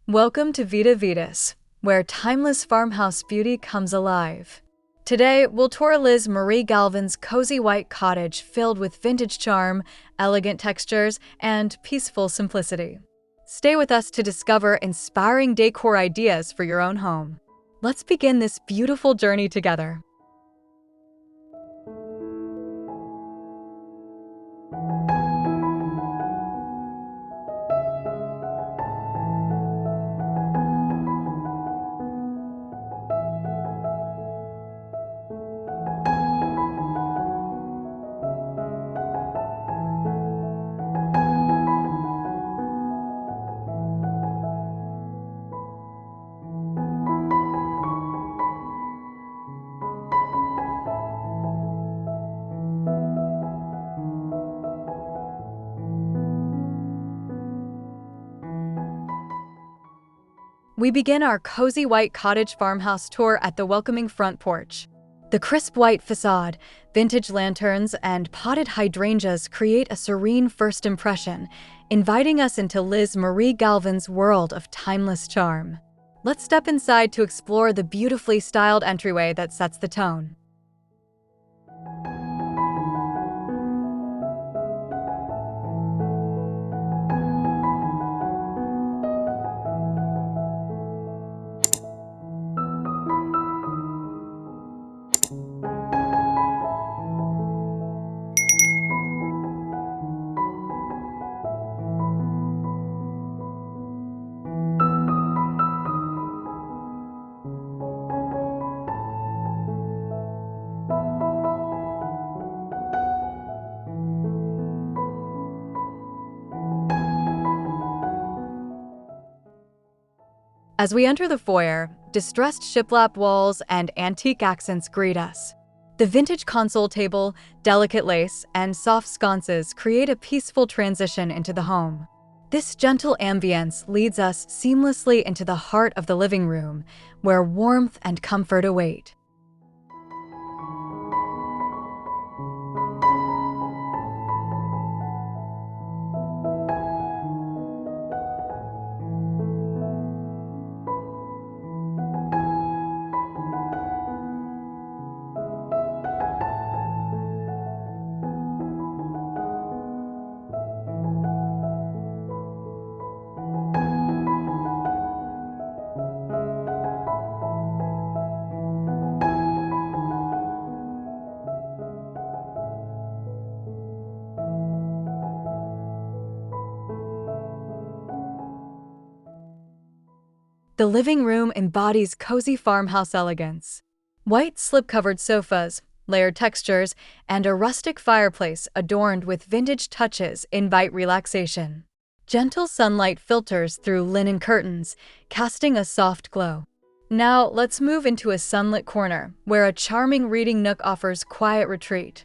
Welcome to Vita Vetus, where timeless farmhouse beauty comes alive. Today, we'll tour Liz Marie Galvan's cozy white cottage filled with vintage charm, elegant textures, and peaceful simplicity. Stay with us to discover inspiring decor ideas for your own home. Let's begin this beautiful journey together. We begin our cozy white cottage farmhouse tour at the welcoming front porch. The crisp white facade, vintage lanterns, and potted hydrangeas create a serene first impression, inviting us into Liz Marie Galvan's world of timeless charm. Let's step inside to explore the beautifully styled entryway that sets the tone. As we enter the foyer, distressed shiplap walls and antique accents greet us. The vintage console table, delicate lace, and soft sconces create a peaceful transition into the home. This gentle ambience leads us seamlessly into the heart of the living room, where warmth and comfort await. The living room embodies cozy farmhouse elegance. White slip-covered sofas, layered textures, and a rustic fireplace adorned with vintage touches invite relaxation. Gentle sunlight filters through linen curtains, casting a soft glow. Now, let's move into a sunlit corner, where a charming reading nook offers quiet retreat.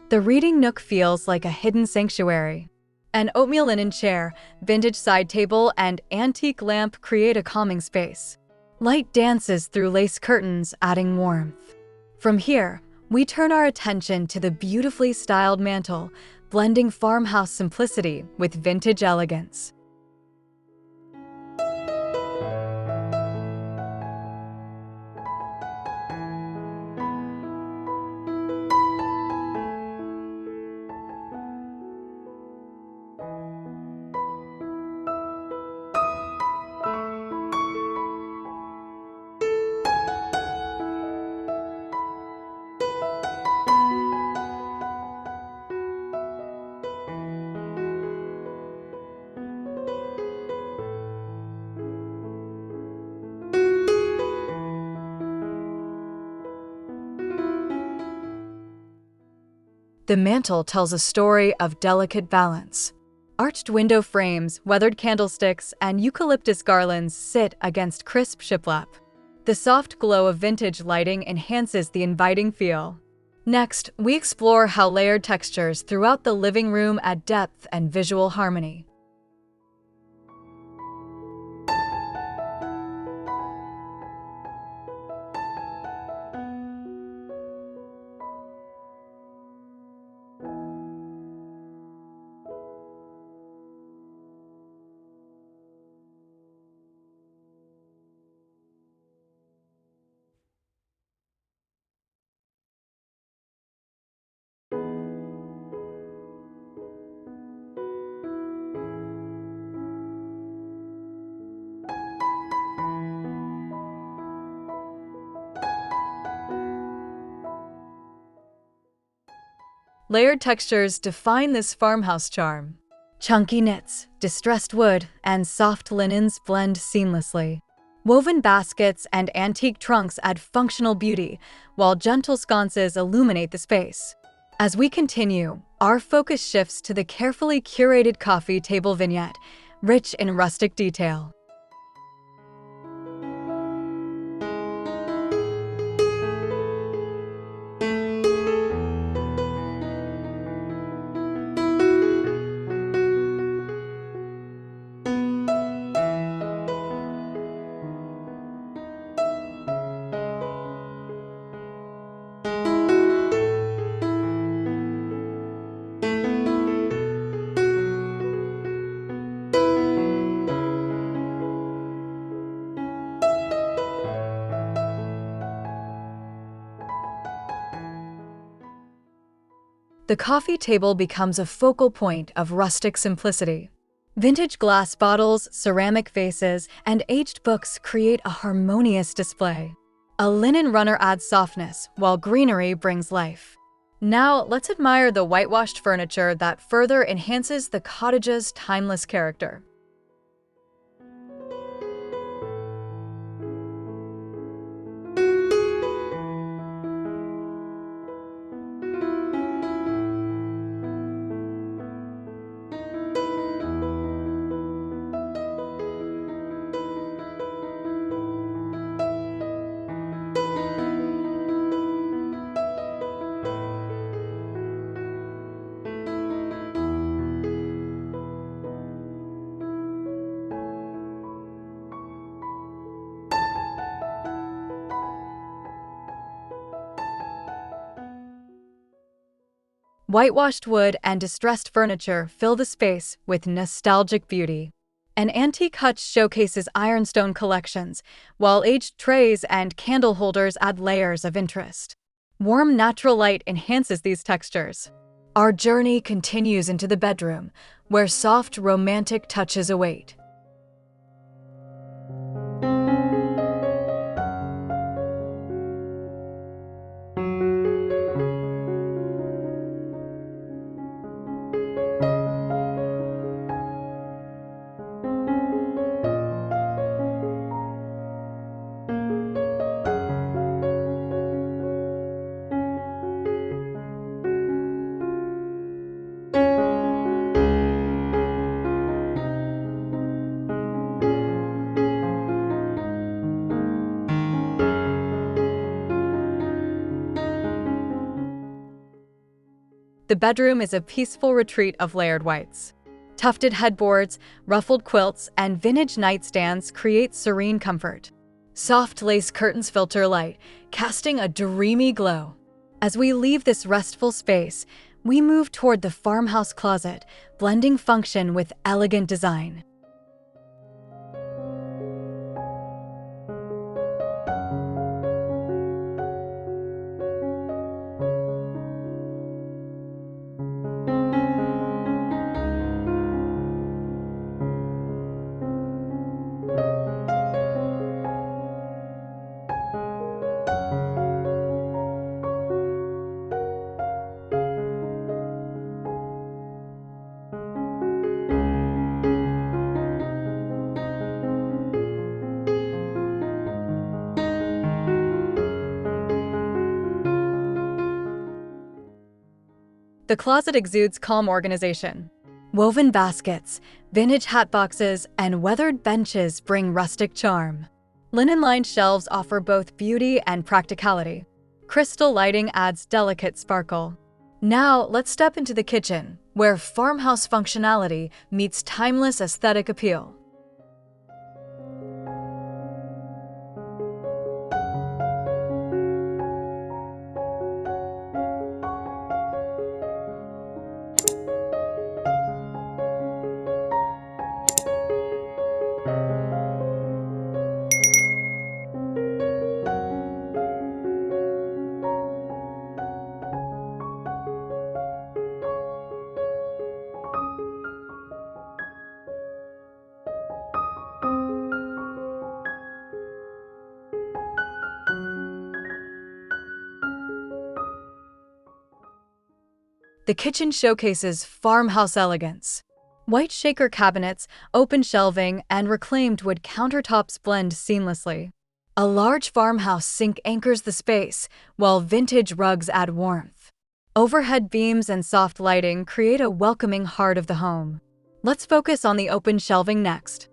The reading nook feels like a hidden sanctuary. An oatmeal linen chair, vintage side table, and antique lamp create a calming space. Light dances through lace curtains, adding warmth. From here, we turn our attention to the beautifully styled mantel, blending farmhouse simplicity with vintage elegance. The mantel tells a story of delicate balance. Arched window frames, weathered candlesticks, and eucalyptus garlands sit against crisp shiplap. The soft glow of vintage lighting enhances the inviting feel. Next, we explore how layered textures throughout the living room add depth and visual harmony. Layered textures define this farmhouse charm. Chunky knits, distressed wood, and soft linens blend seamlessly. Woven baskets and antique trunks add functional beauty, while gentle sconces illuminate the space. As we continue, our focus shifts to the carefully curated coffee table vignette, rich in rustic detail. The coffee table becomes a focal point of rustic simplicity. Vintage glass bottles, ceramic vases, and aged books create a harmonious display. A linen runner adds softness, while greenery brings life. Now, let's admire the whitewashed furniture that further enhances the cottage's timeless character. Whitewashed wood and distressed furniture fill the space with nostalgic beauty. An antique hutch showcases ironstone collections, while aged trays and candle holders add layers of interest. Warm natural light enhances these textures. Our journey continues into the bedroom, where soft, romantic touches await. The bedroom is a peaceful retreat of layered whites. Tufted headboards, ruffled quilts, and vintage nightstands create serene comfort. Soft lace curtains filter light, casting a dreamy glow. As we leave this restful space, we move toward the farmhouse closet, blending function with elegant design. The closet exudes calm organization. Woven baskets, vintage hat boxes, and weathered benches bring rustic charm. Linen-lined shelves offer both beauty and practicality. Crystal lighting adds delicate sparkle. Now, let's step into the kitchen, where farmhouse functionality meets timeless aesthetic appeal. The kitchen showcases farmhouse elegance. White shaker cabinets, open shelving, and reclaimed wood countertops blend seamlessly. A large farmhouse sink anchors the space, while vintage rugs add warmth. Overhead beams and soft lighting create a welcoming heart of the home. Let's focus on the open shelving next.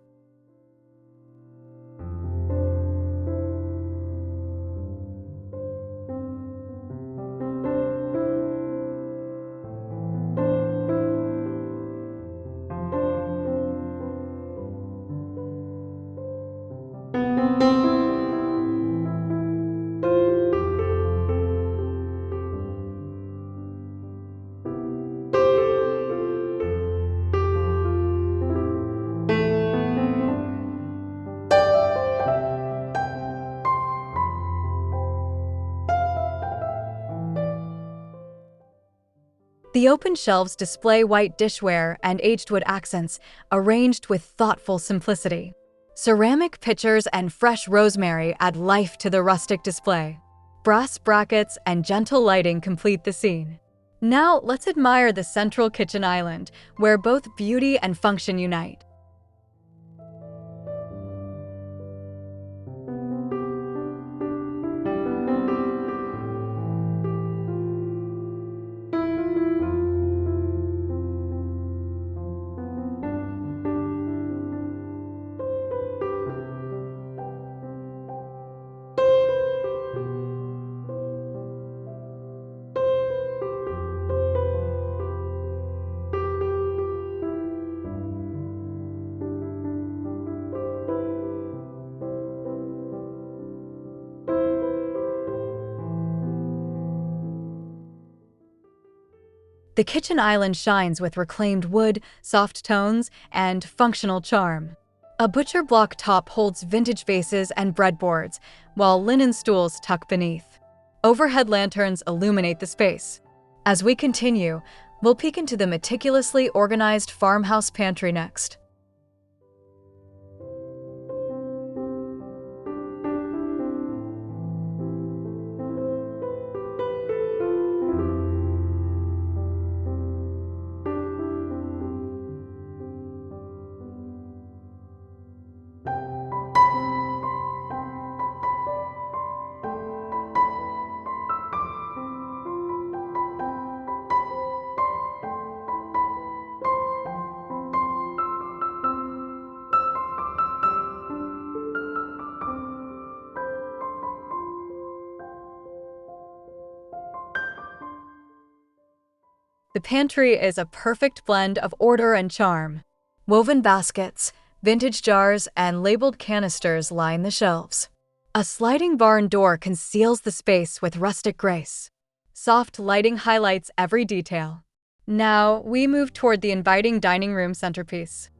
The open shelves display white dishware and aged wood accents, arranged with thoughtful simplicity. Ceramic pitchers and fresh rosemary add life to the rustic display. Brass brackets and gentle lighting complete the scene. Now, let's admire the central kitchen island, where both beauty and function unite. The kitchen island shines with reclaimed wood, soft tones, and functional charm. A butcher block top holds vintage vases and breadboards, while linen stools tuck beneath. Overhead lanterns illuminate the space. As we continue, we'll peek into the meticulously organized farmhouse pantry next. The pantry is a perfect blend of order and charm. Woven baskets, vintage jars, and labeled canisters line the shelves. A sliding barn door conceals the space with rustic grace. Soft lighting highlights every detail. Now, we move toward the inviting dining room centerpiece.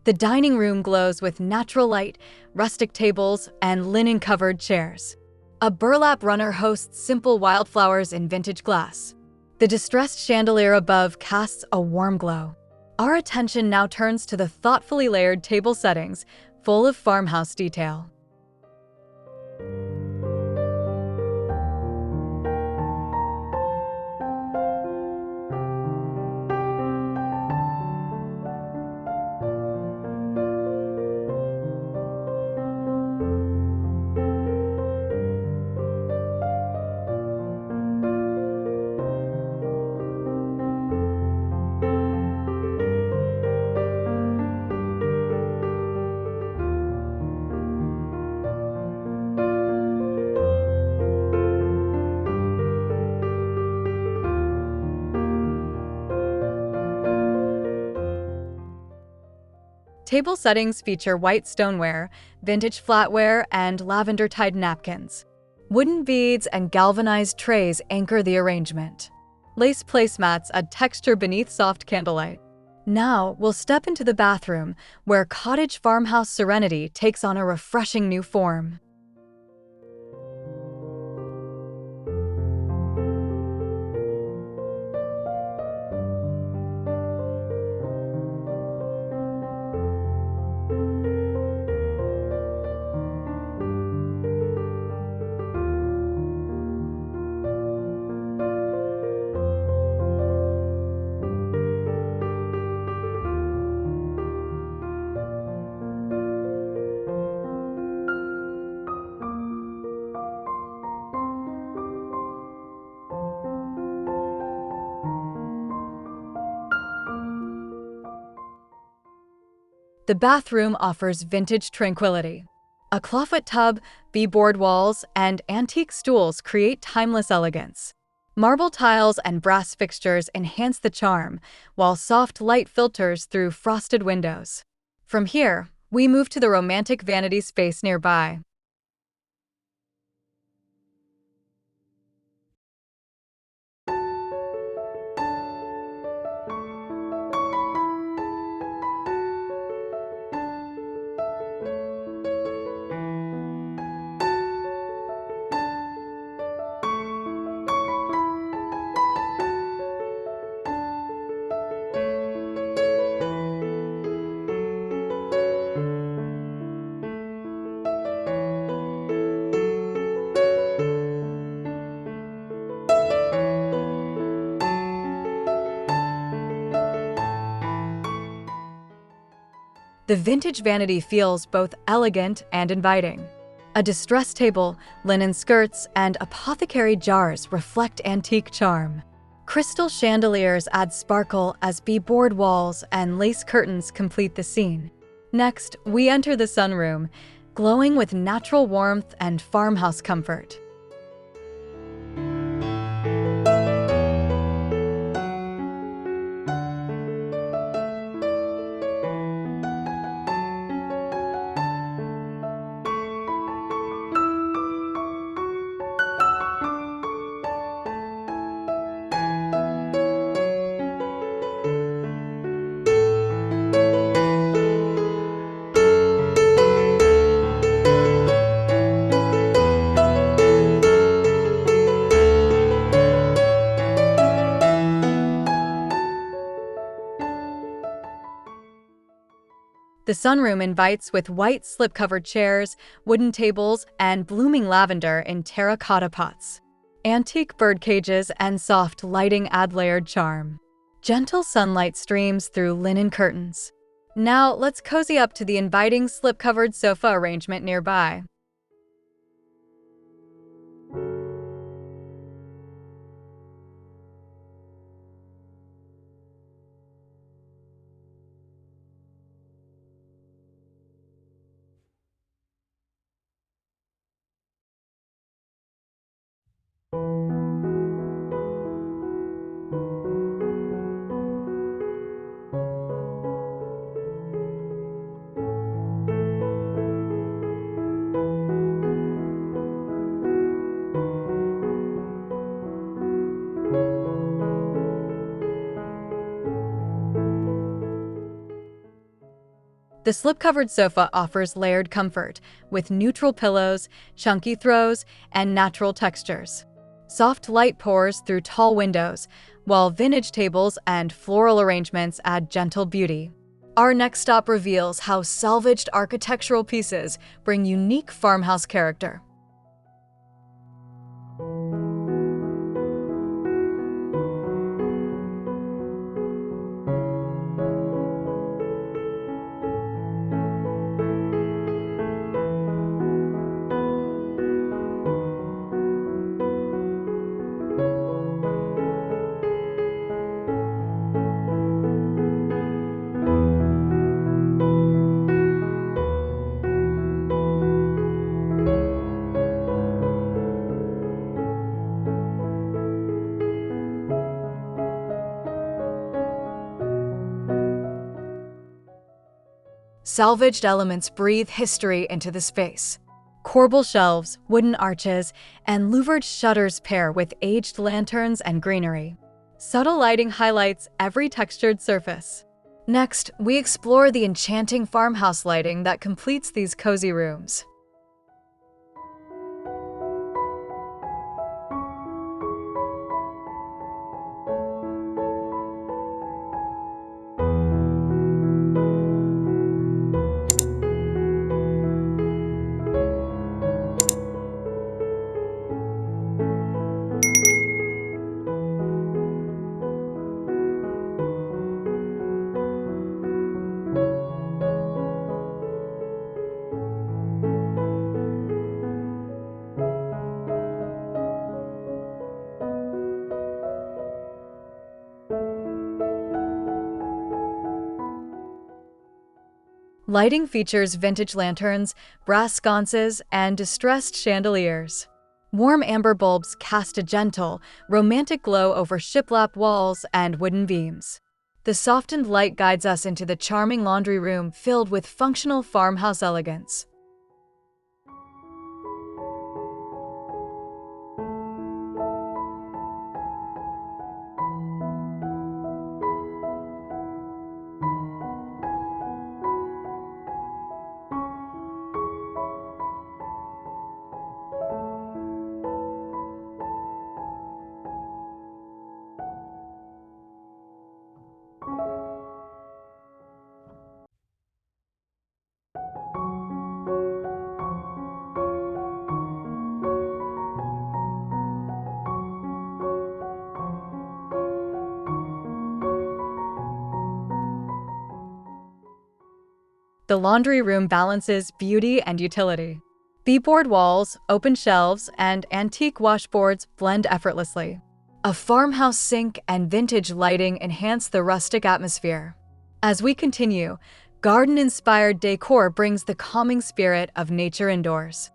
The dining room glows with natural light, rustic tables, and linen-covered chairs. A burlap runner hosts simple wildflowers in vintage glass. The distressed chandelier above casts a warm glow. Our attention now turns to the thoughtfully layered table settings, full of farmhouse detail. Table settings feature white stoneware, vintage flatware, and lavender-tied napkins. Wooden beads and galvanized trays anchor the arrangement. Lace placemats add texture beneath soft candlelight. Now, we'll step into the bathroom, where cottage farmhouse serenity takes on a refreshing new form. The bathroom offers vintage tranquility. A clawfoot tub, beadboard walls, and antique stools create timeless elegance. Marble tiles and brass fixtures enhance the charm, while soft light filters through frosted windows. From here, we move to the romantic vanity space nearby. The vintage vanity feels both elegant and inviting. A distressed table, linen skirts, and apothecary jars reflect antique charm. Crystal chandeliers add sparkle as beadboard walls and lace curtains complete the scene. Next, we enter the sunroom, glowing with natural warmth and farmhouse comfort. The sunroom invites with white slip-covered chairs, wooden tables, and blooming lavender in terracotta pots. Antique bird cages and soft lighting add layered charm. Gentle sunlight streams through linen curtains. Now let's cozy up to the inviting slip-covered sofa arrangement nearby. The slip-covered sofa offers layered comfort, with neutral pillows, chunky throws, and natural textures. Soft light pours through tall windows, while vintage tables and floral arrangements add gentle beauty. Our next stop reveals how salvaged architectural pieces bring unique farmhouse character. Salvaged elements breathe history into the space. Corbel shelves, wooden arches, and louvered shutters pair with aged lanterns and greenery. Subtle lighting highlights every textured surface. Next, we explore the enchanting farmhouse lighting that completes these cozy rooms. Lighting features vintage lanterns, brass sconces, and distressed chandeliers. Warm amber bulbs cast a gentle, romantic glow over shiplap walls and wooden beams. The softened light guides us into the charming laundry room filled with functional farmhouse elegance. The laundry room balances beauty and utility. Beadboard walls, open shelves, and antique washboards blend effortlessly. A farmhouse sink and vintage lighting enhance the rustic atmosphere. As we continue, garden-inspired decor brings the calming spirit of nature indoors.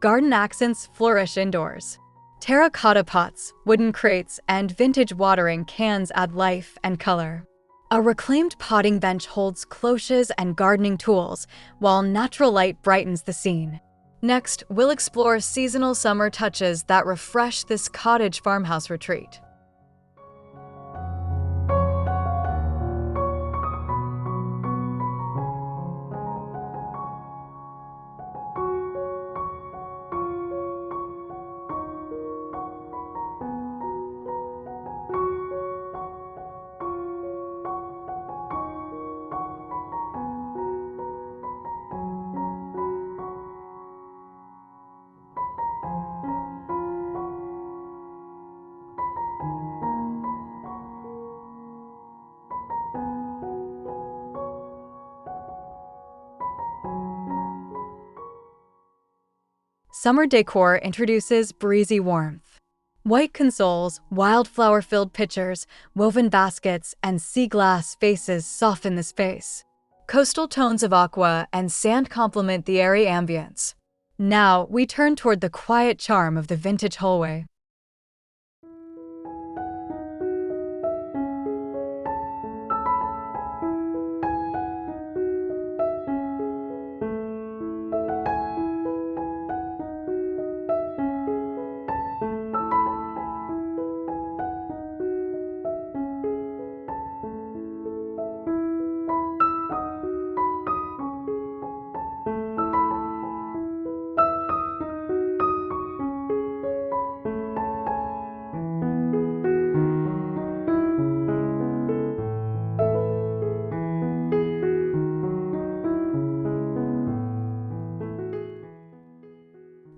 Garden accents flourish indoors. Terracotta pots, wooden crates, and vintage watering cans add life and color. A reclaimed potting bench holds cloches and gardening tools, while natural light brightens the scene. Next, we'll explore seasonal summer touches that refresh this cottage farmhouse retreat. summer decor introduces breezy warmth. White consoles, wildflower-filled pitchers, woven baskets, and sea glass vases soften the space. Coastal tones of aqua and sand complement the airy ambience. Now, we turn toward the quiet charm of the vintage hallway.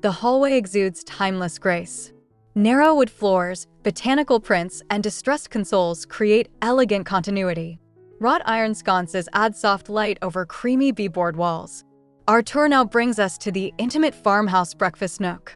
The hallway exudes timeless grace. Narrow wood floors, botanical prints, and distressed consoles create elegant continuity. Wrought iron sconces add soft light over creamy beadboard walls. Our tour now brings us to the intimate farmhouse breakfast nook.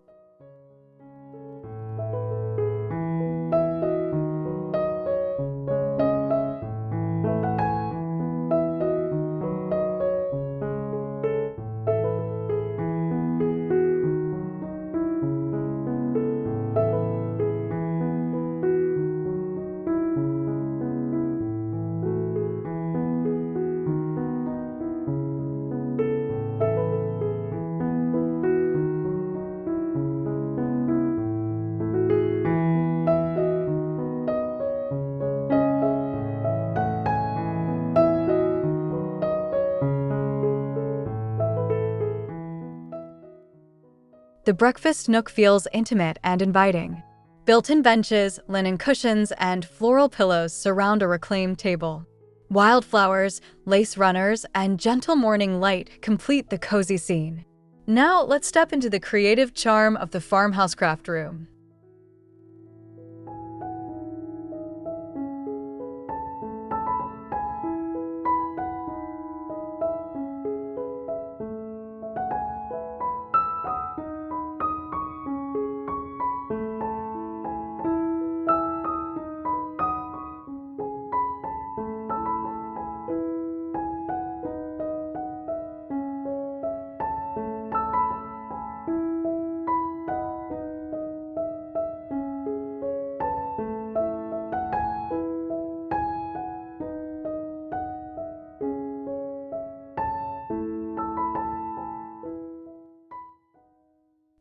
The breakfast nook feels intimate and inviting. Built-in benches, linen cushions, and floral pillows surround a reclaimed table. Wildflowers, lace runners, and gentle morning light complete the cozy scene. Now, let's step into the creative charm of the farmhouse craft room.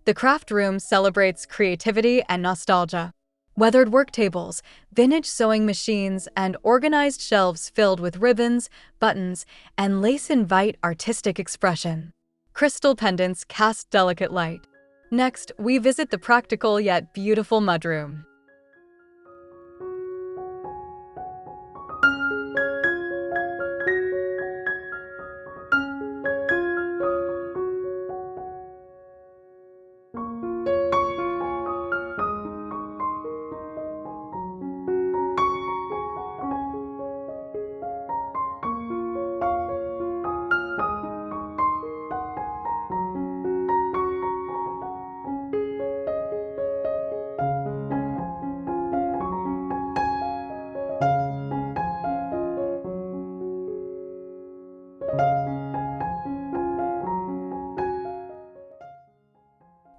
The craft room celebrates creativity and nostalgia. Weathered work tables, vintage sewing machines, and organized shelves filled with ribbons, buttons, and lace invite artistic expression. Crystal pendants cast delicate light. Next, we visit the practical yet beautiful mudroom.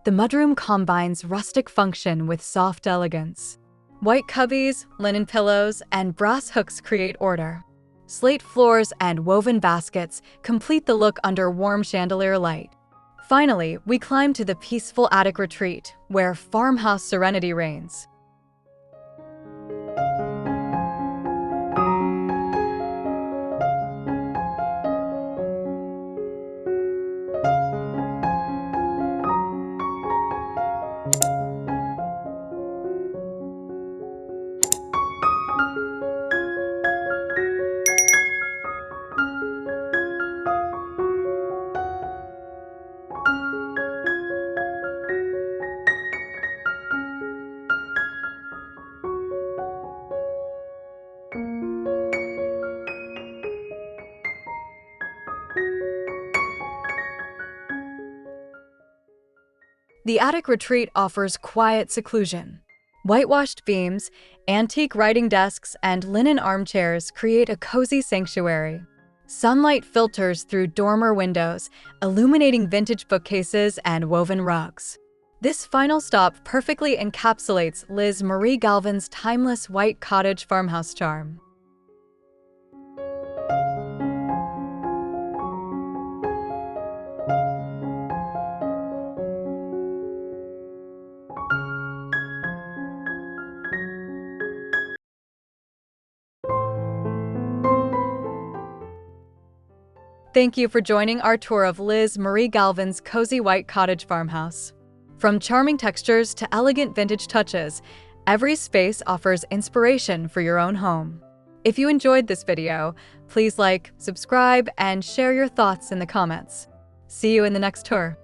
The mudroom combines rustic function with soft elegance. White cubbies, linen pillows, and brass hooks create order. Slate floors and woven baskets complete the look under warm chandelier light. Finally, we climb to the peaceful attic retreat, where farmhouse serenity reigns. The attic retreat offers quiet seclusion. Whitewashed beams, antique writing desks, and linen armchairs create a cozy sanctuary. Sunlight filters through dormer windows, illuminating vintage bookcases and woven rugs. This final stop perfectly encapsulates Liz Marie Galvan's timeless white cottage farmhouse charm. Thank you for joining our tour of Liz Marie Galvan's cozy white cottage farmhouse. From charming textures to elegant vintage touches, every space offers inspiration for your own home. If you enjoyed this video, please like, subscribe, and share your thoughts in the comments. See you in the next tour.